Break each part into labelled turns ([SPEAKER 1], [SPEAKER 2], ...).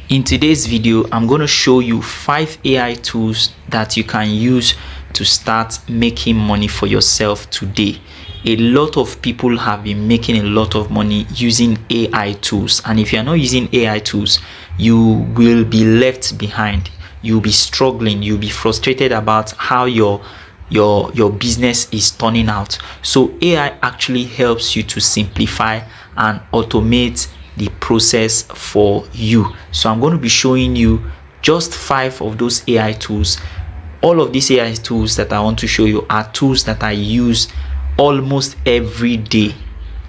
[SPEAKER 1] In today's video, I'm going to show you 5 AI tools that you can use to start making money for yourself today. A lot of people have been making a lot of money using AI tools, and if you're not using AI tools, you will be left behind. You'll be struggling, you'll be frustrated about how your business is turning out. So AI actually helps you to simplify and automate the process for you. So I'm going to be showing you just 5 of those AI tools. All of these AI tools that I want to show you are tools that I use almost every day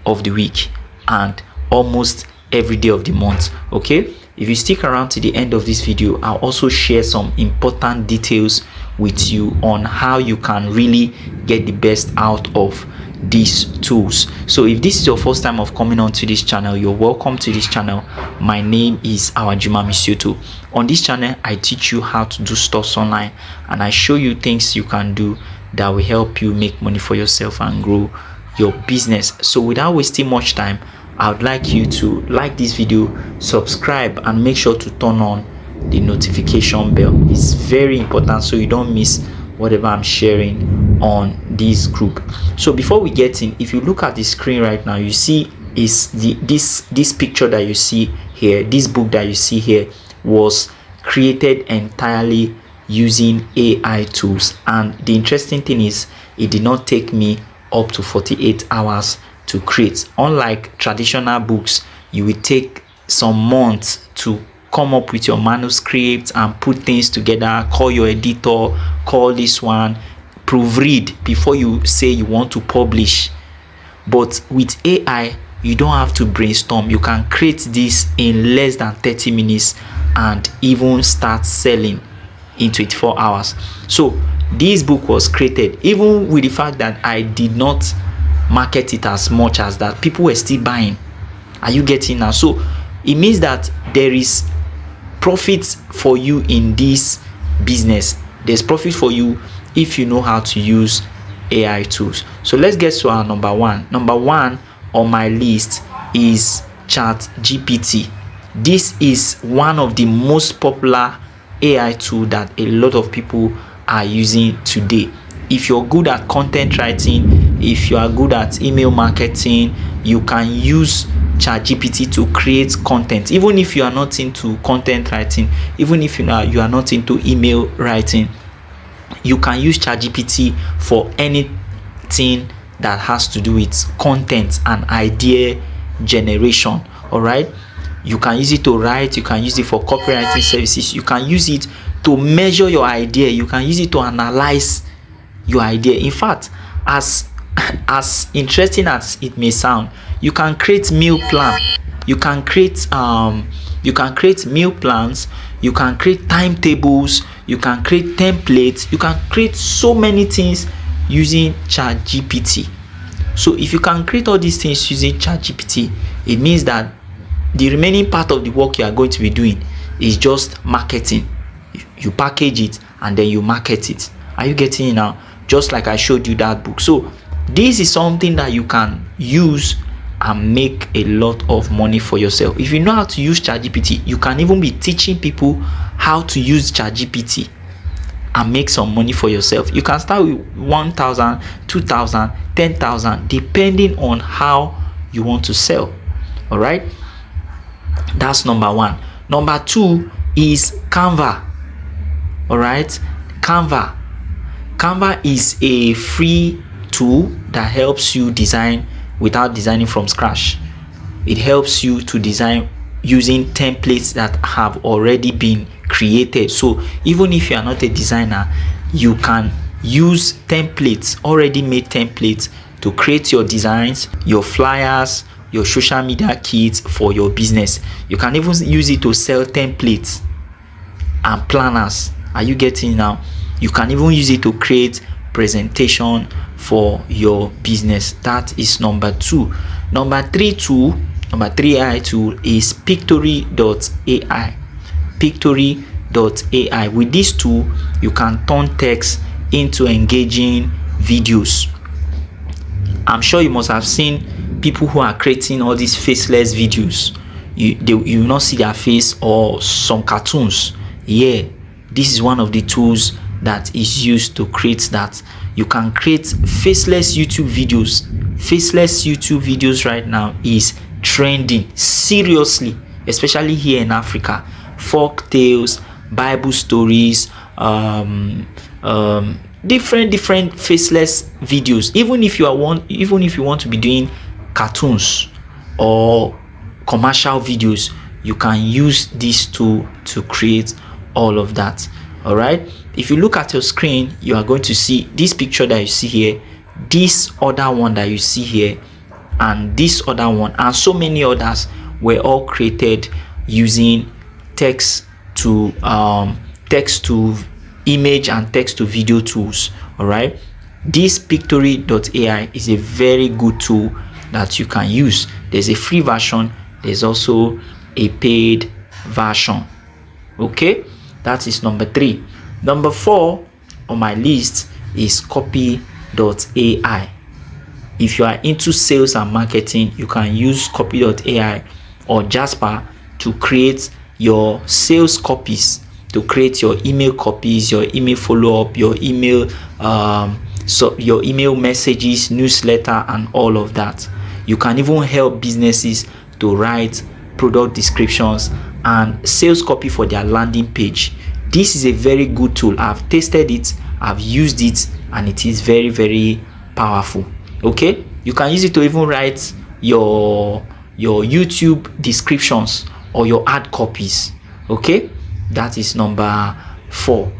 [SPEAKER 1] of the week and almost every day of the month. Okay, if you stick around to the end of this video, I'll also share some important details with you on how you can really get the best out of these tools. So if this is your first time of coming on to this channel, you're welcome to this channel. My name is Awajima Misioto. On this channel, I teach you how to do stuff online, and I show you things you can do that will help you make money for yourself and grow your business. So without wasting much time, I would like you to like this video, subscribe, and make sure to turn on the notification bell. It's very important so you don't miss whatever I'm sharing on this group. So before we get in, if you look at the screen right now, you see is this picture that you see here, this book that you see here was created entirely using AI tools. And the interesting thing is, it did not take me up to 48 hours to create. Unlike traditional books, you will take some months to come up with your manuscript and put things together, call your editor, call this one, proofread before you say you want to publish. But with AI, you don't have to brainstorm. You can create this in less than 30 minutes and even start selling in 24 hours. So this book was created even with the fact that I did not market it as much as that. People were still buying. Are you getting now? So it means that there is profit for you in this business. There's profit for you if you know how to use AI tools. So let's get to our number one. Number one on my list is ChatGPT. This is one of the most popular AI tool that a lot of people are using today. If you're good at content writing, if you are good at email marketing, you can use ChatGPT to create content. Even if you are not into content writing, even if you are not into email writing, you can use ChatGPT for anything that has to do with content and idea generation. All right, you can use it to write, you can use it for copywriting services, you can use it to measure your idea, you can use it to analyze your idea. In fact, as interesting as it may sound, you can create meal plan, you can create meal plans, you can create timetables, you can create templates, you can create so many things using ChatGPT. So if you can create all these things using ChatGPT, it means that the remaining part of the work you are going to be doing is just marketing. You package it and then you market it. Are you getting it now? Just like I showed you that book. So this is something that you can use and make a lot of money for yourself. If you know how to use ChatGPT, you can even be teaching people how to use ChatGPT and make some money for yourself. You can start with 1,000, 2,000, 10,000, depending on how you want to sell. All right, that's number one. Number two is Canva. All right, Canva is a free tool that helps you design without designing from scratch. It helps you to design using templates that have already been created. So even if you are not a designer, you can use templates, already made templates, to create your designs, your flyers, your social media kits for your business. You can even use it to sell templates and planners. Are you getting now? You can even use it to create presentation for your business. That is number two. Number three AI tool is Pictory.ai. Pictory.ai. With this tool, you can turn text into engaging videos. I'm sure you must have seen people who are creating all these faceless videos you will not see their face, or some cartoons. Yeah, this is one of the tools that is used to create that. You can create faceless YouTube videos. Faceless YouTube videos right now is trending seriously, especially here in Africa. Folk tales, Bible stories, different faceless videos. Even if you want to be doing cartoons or commercial videos, you can use this tool to create all of that. All right, if you look at your screen, you are going to see this picture that you see here, this other one that you see here, and this other one, and so many others were all created using text to image and text to video tools. All right, this pictory.ai is a very good tool that you can use. There's a free version, there's also a paid version. Okay, that is number 3. Number 4 on my list is copy.ai. If you are into sales and marketing, you can use copy.ai or Jasper to create your sales copies, to create your email copies, your email follow-up, your email your email messages, newsletter, and all of that. You can even help businesses to write product descriptions and sales copy for their landing page. This is a very good tool. I've tested it, I've used it, and it is very, very powerful. Okay, you can use it to even write your YouTube descriptions or your ad copies. Okay, that is number 4.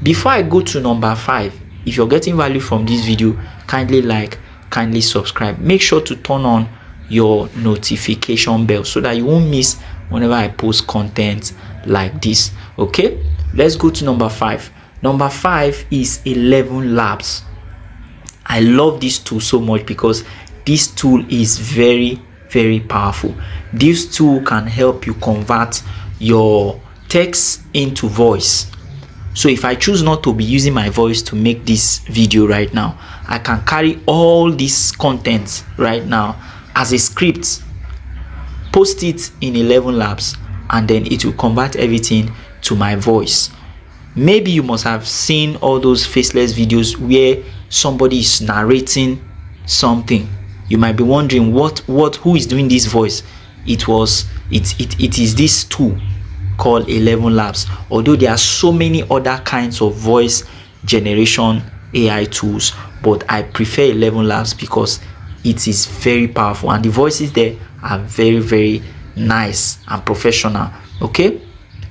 [SPEAKER 1] Before I go to number 5, if you're getting value from this video, kindly subscribe. Make sure to turn on your notification bell so that you won't miss whenever I post content like this. Okay, let's go to number 5. Number 5 is 11 Labs. I love this tool so much because this tool is very, very powerful. This tool can help you convert your text into voice. So if I choose not to be using my voice to make this video right now, I can carry all this content right now as a script, post it in 11 Labs, and then it will convert everything to my voice. Maybe you must have seen all those faceless videos where somebody is narrating something. You might be wondering who is doing this voice. It is this tool called 11 Labs. Although there are so many other kinds of voice generation AI tools, but I prefer 11 Labs because it is very powerful and the voices there are very, very nice and professional. Okay,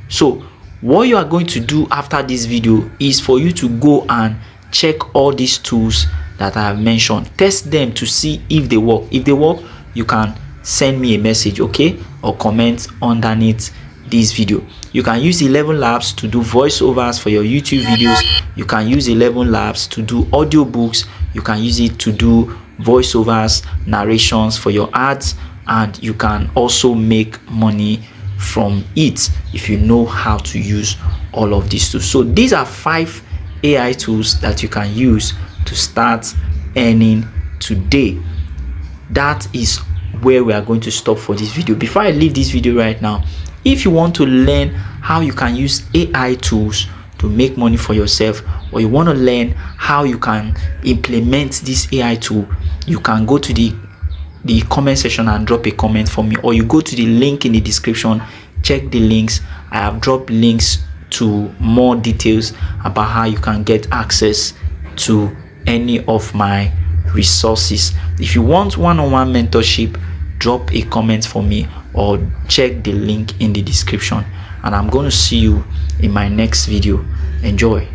[SPEAKER 1] so what you are going to do after this video is for you to go and check all these tools that I have mentioned, test them to see if they work. If they work, you can send me a message, okay, or comment underneath this video. You can use 11 Labs to do voiceovers for your YouTube videos. You can use 11 Labs to do audiobooks. You can use it to do voiceovers, narrations for your ads, and you can also make money from it if you know how to use all of these tools. So these are 5 AI tools that you can use to start earning today. That is where we are going to stop for this video. Before I leave this video right now, if you want to learn how you can use AI tools to make money for yourself, or you want to learn how you can implement this AI tool, you can go to the comment section and drop a comment for me, or you go to the link in the description, check the links. I have dropped links to more details about how you can get access to any of my resources. If you want one-on-one mentorship, drop a comment for me or check the link in the description, and I'm going to see you in my next video. Enjoy.